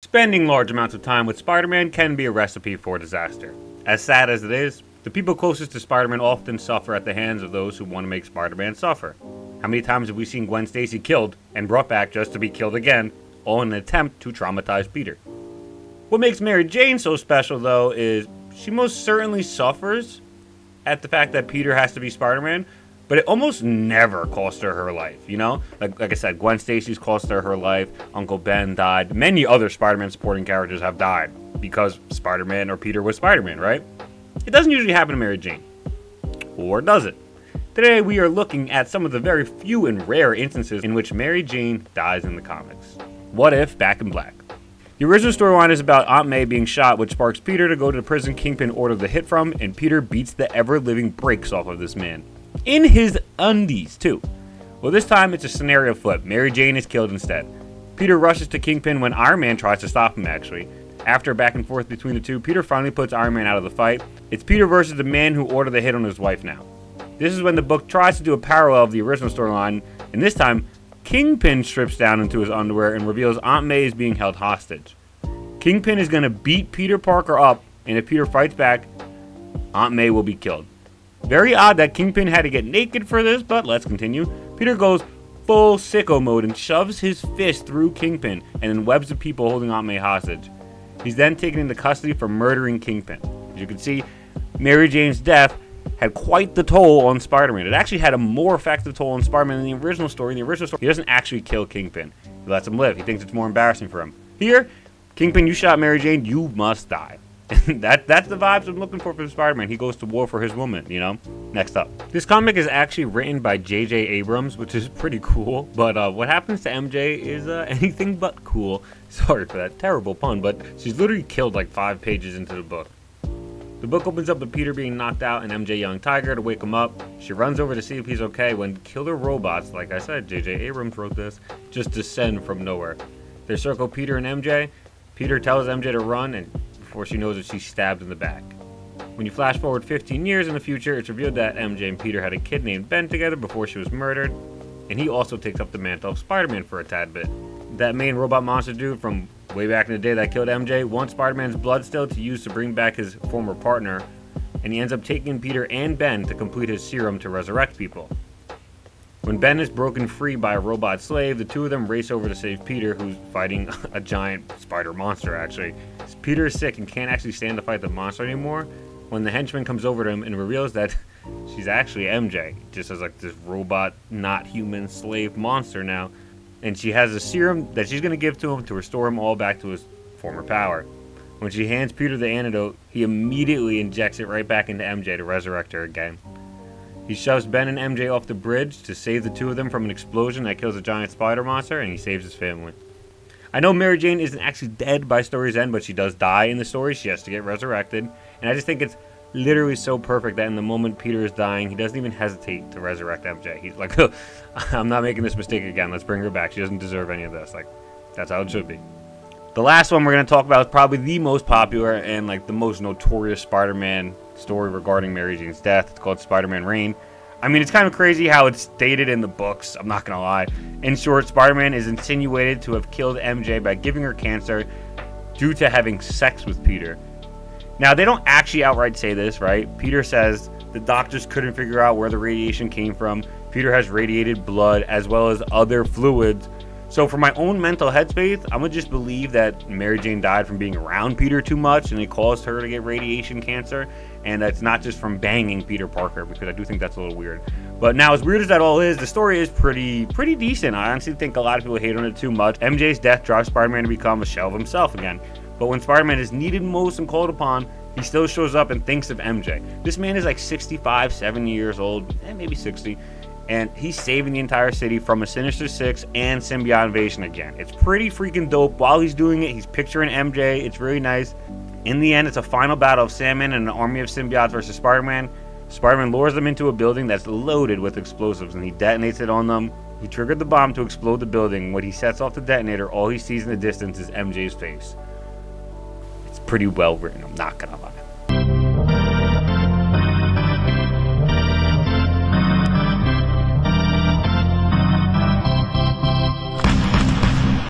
Spending large amounts of time with Spider-Man can be a recipe for disaster. As sad as it is, the people closest to Spider-Man often suffer at the hands of those who want to make Spider-Man suffer. How many times have we seen Gwen Stacy killed and brought back just to be killed again, all in an attempt to traumatize Peter? What makes Mary Jane so special, though, is she most certainly suffers at the fact that Peter has to be Spider-Man, but it almost never cost her life, you know? Like I said, Gwen Stacy's cost her life, Uncle Ben died, many other Spider-Man supporting characters have died because Spider-Man or Peter was Spider-Man, right? It doesn't usually happen to Mary Jane. Or does it? Today we are looking at some of the very few and rare instances in which Mary Jane dies in the comics. What if Back in Black? The original storyline is about Aunt May being shot, which sparks Peter to go to the prison Kingpin ordered the hit from, and Peter beats the ever-living brakes off of this man. In his undies, too. Well, this time it's a scenario flip. Mary Jane is killed instead. Peter rushes to Kingpin when Iron Man tries to stop him, actually. After a back and forth between the two, Peter finally puts Iron Man out of the fight. It's Peter versus the man who ordered the hit on his wife now. This is when the book tries to do a parallel of the original storyline, and this time, Kingpin strips down into his underwear and reveals Aunt May is being held hostage. Kingpin is going to beat Peter Parker up, and if Peter fights back, Aunt May will be killed. Very odd that Kingpin had to get naked for this, but let's continue. Peter goes full sicko mode and shoves his fist through Kingpin and then webs the people holding Aunt May hostage. He's then taken into custody for murdering Kingpin. As you can see, Mary Jane's death had quite the toll on Spider-Man. It actually had a more effective toll on Spider-Man than the original story. In the original story, he doesn't actually kill Kingpin. He lets him live. He thinks it's more embarrassing for him. Here, Kingpin, you shot Mary Jane, you must die. That's the vibes I'm looking for from Spider-Man. He goes to war for his woman, you know? Next up. This comic is actually written by J.J. Abrams, which is pretty cool. But what happens to MJ is anything but cool. Sorry for that terrible pun, but she's literally killed like 5 pages into the book. The book opens up with Peter being knocked out and MJ yelling Tiger to wake him up. She runs over to see if he's okay when killer robots, like I said, J.J. Abrams wrote this, just descend from nowhere. They circle Peter and MJ. Peter tells MJ to run, and before she knows it, she's stabbed in the back. When you flash forward 15 years in the future, it's revealed that MJ and Peter had a kid named Ben together before she was murdered, and he also takes up the mantle of Spider-Man for a tad bit. That main robot monster dude from way back in the day that killed MJ wants Spider-Man's blood still to use to bring back his former partner, and he ends up taking Peter and Ben to complete his serum to resurrect people. When Ben is broken free by a robot slave, the two of them race over to save Peter, who's fighting a giant spider monster, actually. Peter is sick and can't actually stand to fight the monster anymore when the henchman comes over to him and reveals that she's actually MJ, just as like this robot, not human slave monster now. And she has a serum that she's going to give to him to restore him all back to his former power. When she hands Peter the antidote, he immediately injects it right back into MJ to resurrect her again. He shoves Ben and MJ off the bridge to save the two of them from an explosion that kills a giant spider monster, and he saves his family. I know Mary Jane isn't actually dead by story's end, but she does die in the story. She has to get resurrected. And I just think it's literally so perfect that in the moment Peter is dying, he doesn't even hesitate to resurrect MJ. He's like, I'm not making this mistake again. Let's bring her back. She doesn't deserve any of this. Like, that's how it should be. The last one we're going to talk about is probably the most popular and like the most notorious Spider-Man story regarding Mary Jane's death. It's called Spider-Man Reign. I mean, it's kind of crazy how it's stated in the books, I'm not gonna lie. In short, Spider-Man is insinuated to have killed MJ by giving her cancer due to having sex with Peter. Now, they don't actually outright say this, right? Peter says the doctors couldn't figure out where the radiation came from. Peter has radiated blood as well as other fluids. So for my own mental headspace, I'm gonna just believe that Mary Jane died from being around Peter too much and it caused her to get radiation cancer. And that's not just from banging Peter Parker, because I do think that's a little weird. But now, as weird as that all is, the story is pretty decent. I honestly think a lot of people hate on it too much. MJ's death drives Spider-Man to become a shell of himself again. But when Spider-Man is needed most and called upon, he still shows up and thinks of MJ. This man is like 65, 70 years old, maybe 60. And he's saving the entire city from a Sinister Six and symbiote invasion again. It's pretty freaking dope. While he's doing it, he's picturing MJ. It's really nice. In the end, it's a final battle of Sandman and an army of symbiotes versus Spider-Man. Spider-Man lures them into a building that's loaded with explosives, and he detonates it on them. He triggered the bomb to explode the building. When he sets off the detonator, all he sees in the distance is MJ's face. It's pretty well written, I'm not gonna lie.